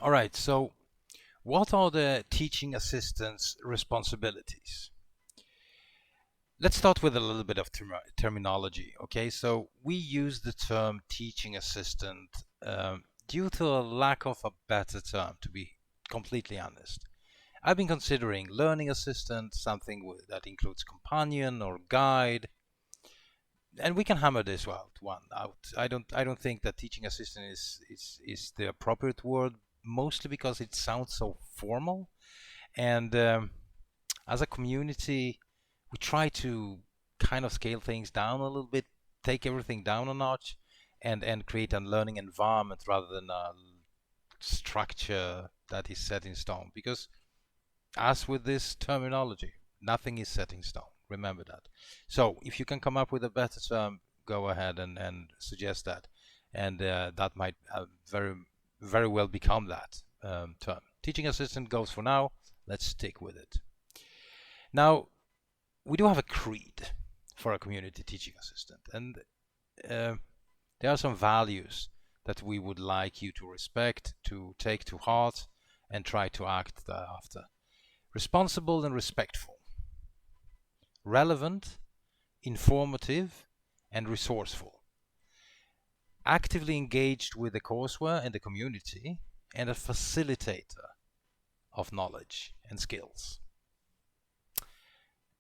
All right, so what are the teaching assistants' responsibilities? Let's start with a little bit of terminology. Okay, so we use the term teaching assistant due to a lack of a better term, to be completely honest. I've been considering learning assistant, something that includes companion or guide, and we can hammer this one out. I don't think that teaching assistant is the appropriate word, mostly because it sounds so formal. And as a community, we try to kind of scale things down a little bit, take everything down a notch, and create a learning environment rather than a structure that is set in stone. Because as with this terminology, nothing is set in stone. Remember that. So if you can come up with a better term, go ahead and suggest that, and that might very well become that term. Teaching assistant goes for now. Let's stick with it. Now we do have a creed for a community teaching assistant, and uh, there are some values that we would like you to respect, to take to heart, and try to act thereafter. Responsible and respectful, relevant, informative, and resourceful, actively engaged with the courseware and the community, and a facilitator of knowledge and skills.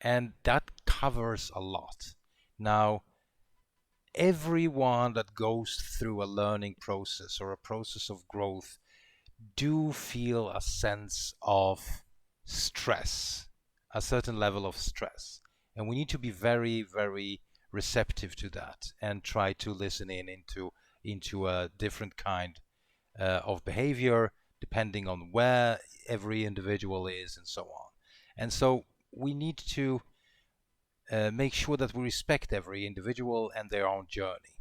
And that covers a lot. Now, everyone that goes through a learning process or a process of growth do feel a sense of stress, a certain level of stress. And we need to be very, very receptive to that and try to listen into a different kind of behavior depending on where every individual is and so on. And so we need to make sure that we respect every individual and their own journey.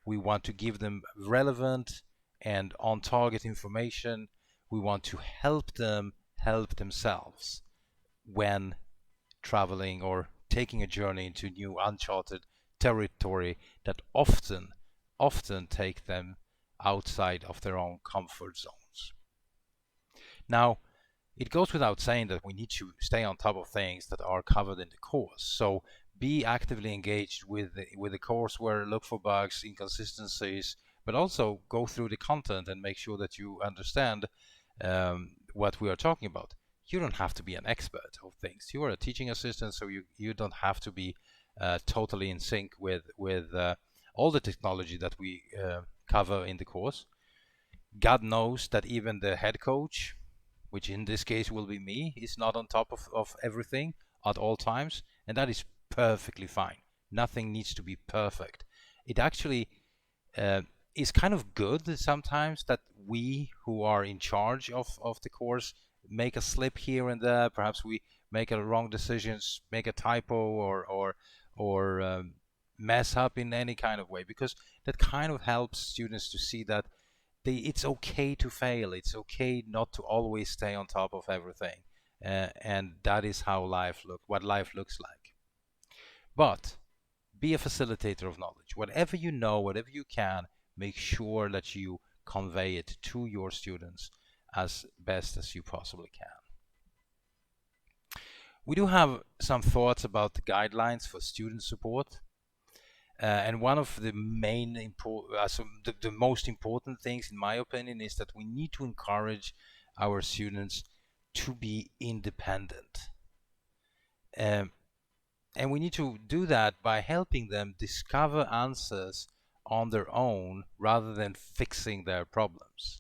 We want to give them relevant and on target information. We want to help them help themselves when traveling or taking a journey into new uncharted territory that often take them outside of their own comfort zones. Now, it goes without saying that we need to stay on top of things that are covered in the course. So be actively engaged with the courseware, look for bugs, inconsistencies, but also go through the content and make sure that you understand what we are talking about. You don't have to be an expert of things. You are a teaching assistant, so you don't have to be totally in sync with all the technology that we cover in the course. God knows that even the head coach, which in this case will be me, is not on top of everything at all times, and that is perfectly fine. Nothing needs to be perfect. It actually is kind of good sometimes that we who are in charge of the course make a slip here and there. Perhaps we make a wrong decisions, make a typo, or mess up in any kind of way, because that kind of helps students to see that it's okay to fail. It's okay not to always stay on top of everything, and that is how what life looks like. But be a facilitator of knowledge. Whatever you know, whatever you can, make sure that you convey it to your students as best as you possibly can. We do have some thoughts about the guidelines for student support. And one of the the most important things, in my opinion, is that we need to encourage our students to be independent. Um, and we need to do that by helping them discover answers on their own rather than fixing their problems.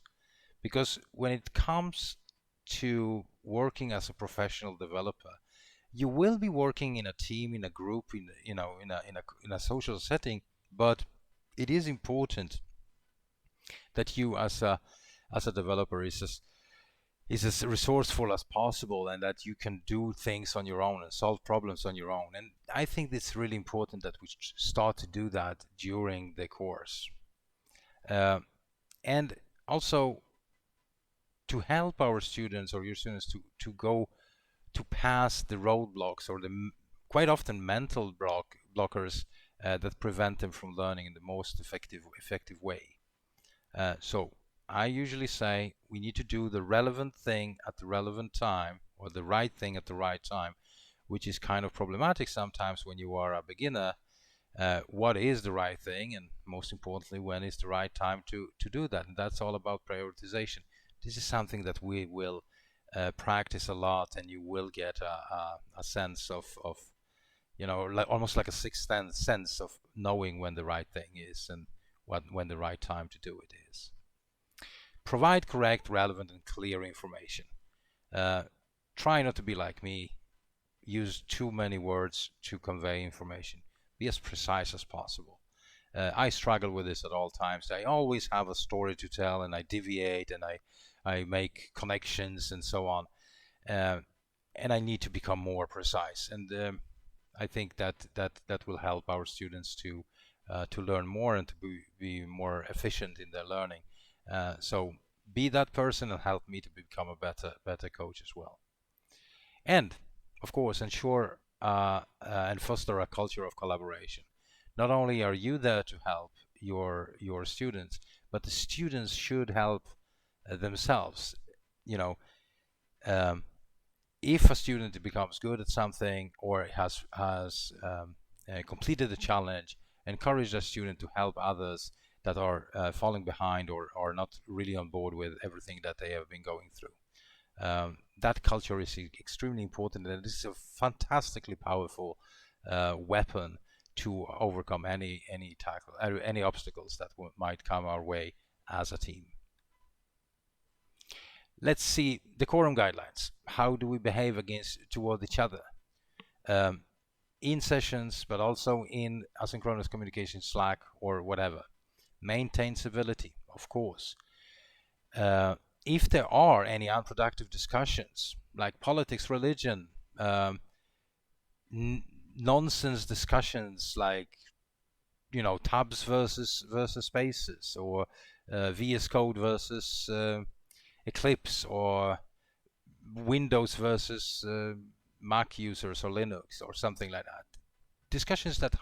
Because when it comes to working as a professional developer, you will be working in a team, in a group, in a social setting, but it is important that you as a developer is as resourceful as possible, and that you can do things on your own and solve problems on your own. And I think it's really important that we start to do that during the course, uh, and also to help our students or your students to go to pass the roadblocks or the quite often mental blockers that prevent them from learning in the most effective way. So I usually say we need to do the relevant thing at the relevant time, or the right thing at the right time, which is kind of problematic sometimes when you are a beginner. What is the right thing, and most importantly, when is the right time to do that? And that's all about prioritization. This is something that we will practice a lot, and you will get a sense of like, almost like a sixth sense of knowing when the right thing is and when the right time to do it is. Provide correct, relevant, and clear information. Uh, Try not to be like me, use too many words to convey information. Be as precise as possible. I struggle with this at all times. I always have a story to tell, and I deviate, and I make connections and so on. Uh, and I need to become more precise. And I think that will help our students to learn more and to be more efficient in their learning. So be that person and help me to become a better coach as well. And of course, ensure and foster a culture of collaboration. Not only are you there to help your students, but the students should help themselves. You know, um, if a student becomes good at something or has completed the challenge, encourage that student to help others that are falling behind or are not really on board with everything that they have been going through. That culture is extremely important, and this is a fantastically powerful weapon to overcome any obstacles that might come our way as a team. Let's see the quorum guidelines. How do we behave toward each other in sessions, but also in asynchronous communication, Slack or whatever? Maintain civility, of course. If there are any unproductive discussions like politics, religion, nonsense discussions like tabs versus spaces, or VS Code versus Eclipse, or Windows versus Mac users or Linux or something like that. Discussions that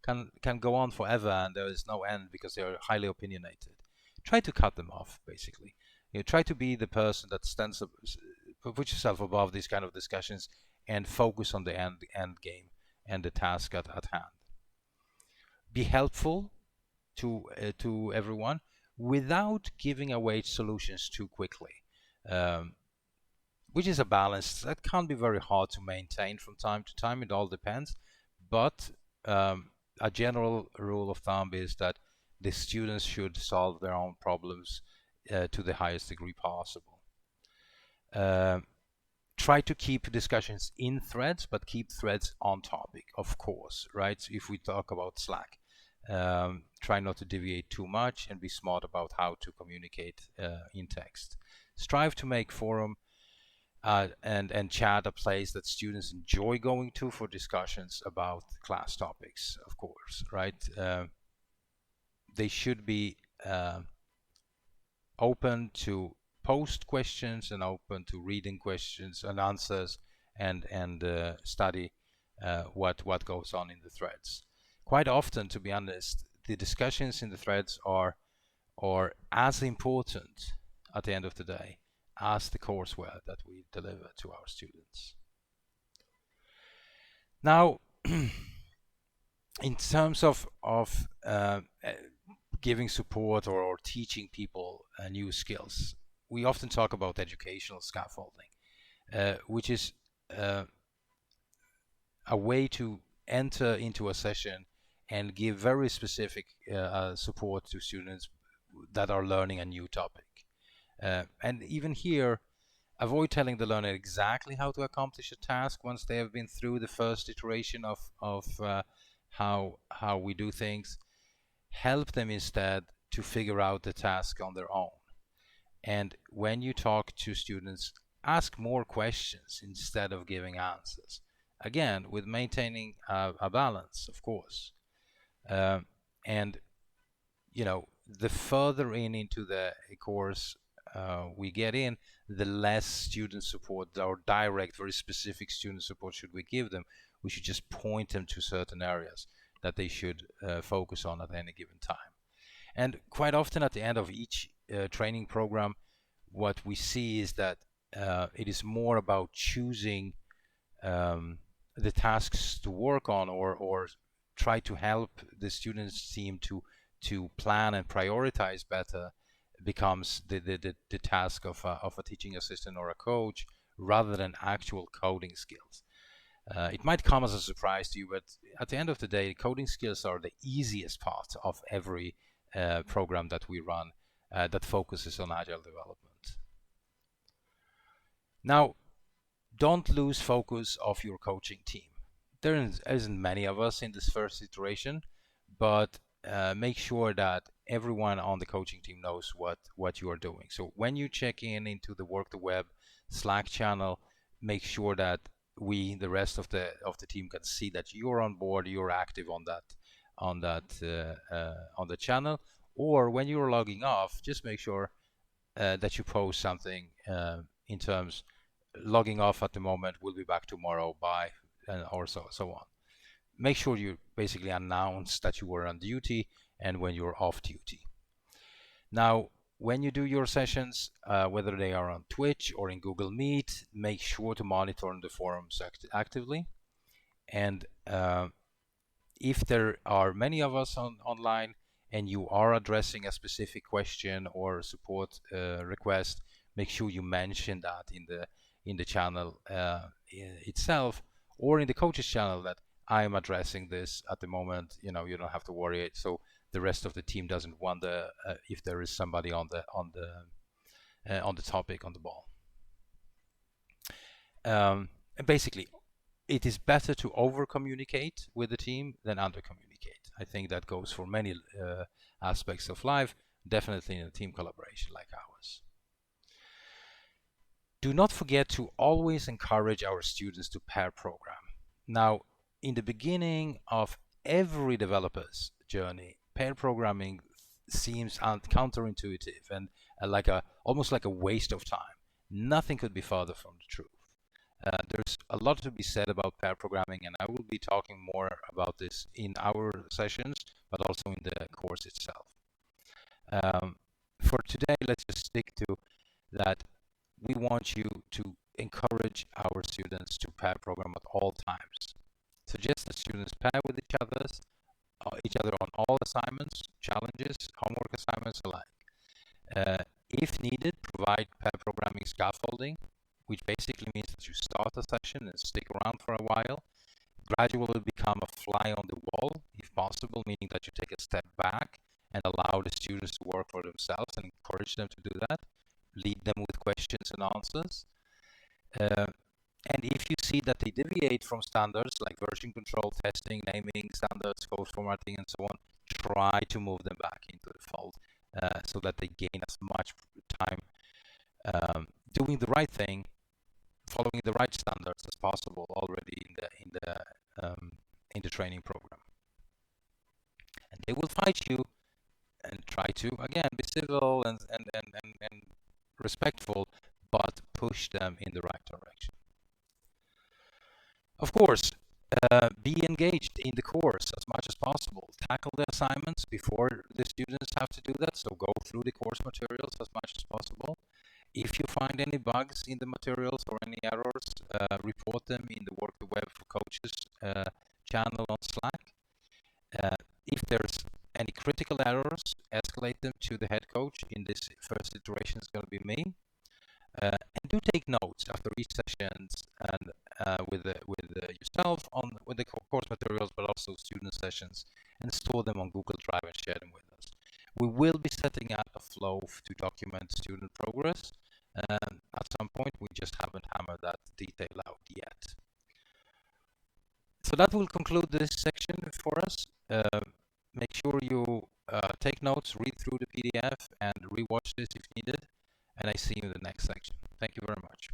can go on forever and there is no end because they are highly opinionated. Try to cut them off, basically. Try to be the person that stands up, put yourself above these kind of discussions and focus on the end game and the task at hand. Be helpful to everyone without giving away solutions too quickly, which is a balance that can be very hard to maintain from time to time. It all depends, but a general rule of thumb is that the students should solve their own problems to the highest degree possible. Try to keep discussions in threads, but keep threads on topic, of course, right? If we talk about Slack, try not to deviate too much and be smart about how to communicate in text. Strive to make forum and chat a place that students enjoy going to for discussions about class topics, of course, right? They should be open to post questions and open to reading questions and answers and study what goes on in the threads. Quite often, to be honest, the discussions in the threads are as important at the end of the day as the courseware that we deliver to our students. Now, in terms of giving support or teaching people new skills, we often talk about educational scaffolding, which is a way to enter into a session and give very specific support to students that are learning a new topic. And even here, avoid telling the learner exactly how to accomplish a task once they have been through the first iteration of how we do things. Help them instead to figure out the task on their own. And when you talk to students, ask more questions instead of giving answers. Again, with maintaining a balance, of course. And the further into the course we get in, the less student support or direct, very specific student support should we give them. We should just point them to certain areas that they should focus on at any given time. And quite often at the end of each training program, what we see is that it is more about choosing the tasks to work on, or try to help the students team to plan and prioritize better, becomes the task of a teaching assistant or a coach, rather than actual coding skills. It might come as a surprise to you, but at the end of the day, coding skills are the easiest part of every program that we run that focuses on agile development. Now, don't lose focus of your coaching team. There isn't many of us in this first iteration, but make sure that everyone on the coaching team knows what you are doing. So when you check in into the Work the Web Slack channel, make sure that the rest of the team can see that you're on board, you're active on the channel. Or when you're logging off, just make sure that you post something in terms logging off at the moment, we'll be back tomorrow, bye, or so on. Make sure you basically announce that you were on duty and when you're off duty. Now, when you do your sessions, whether they are on Twitch or in Google Meet, make sure to monitor the forums actively. And if there are many of us online and you are addressing a specific question or support request, make sure you mention that in the channel itself, or in the coaches channel, that I'm addressing this at the moment. You don't have to worry, so the rest of the team doesn't wonder if there is somebody on the topic, on the ball. And basically, it is better to over communicate with the team than under communicate. I think that goes for many aspects of life, definitely in a team collaboration like ours. Do not forget to always encourage our students to pair program. Now, in the beginning of every developer's journey, pair programming seems counterintuitive and almost like a waste of time. Nothing could be farther from the truth. There's a lot to be said about pair programming, and I will be talking more about this in our sessions, but also in the course itself. For today, let's just stick to that. We want you to encourage our students to pair program at all times. Suggest that students pair with each other on all assignments, challenges, homework assignments alike. If needed, provide pair programming scaffolding, which basically means that you start a session and stick around for a while. Gradually become a fly on the wall, if possible, meaning that you take a step back and allow the students to work for themselves and encourage them to do that. Lead them with questions and answers. And if you see that they deviate from standards like version control, testing, naming standards, code formatting, and so on, try to move them back into the fold so that they gain as much time doing the right thing, following the right standards as possible already in the training program. And they will fight you and try to again be civil and respectful, but push them in the right direction. Of course, be engaged in the course as much as possible. Tackle the assignments before the students have to do that, so go through the course materials as much as possible. If you find any bugs in the materials or any errors, report them in the Work the Web for Coaches channel on Slack. If there's any critical errors, escalate them to the head coach. In this first iteration, it's going to be me. And do take notes after each session and with yourself with the course materials, but also student sessions, and store them on Google Drive and share them with us. We will be setting out a flow to document student progress. At some point, we just haven't hammered that detail out yet. So that will conclude this section for us. Make sure you take notes, read through the PDF, and rewatch this if needed. And I see you in the next section. Thank you very much.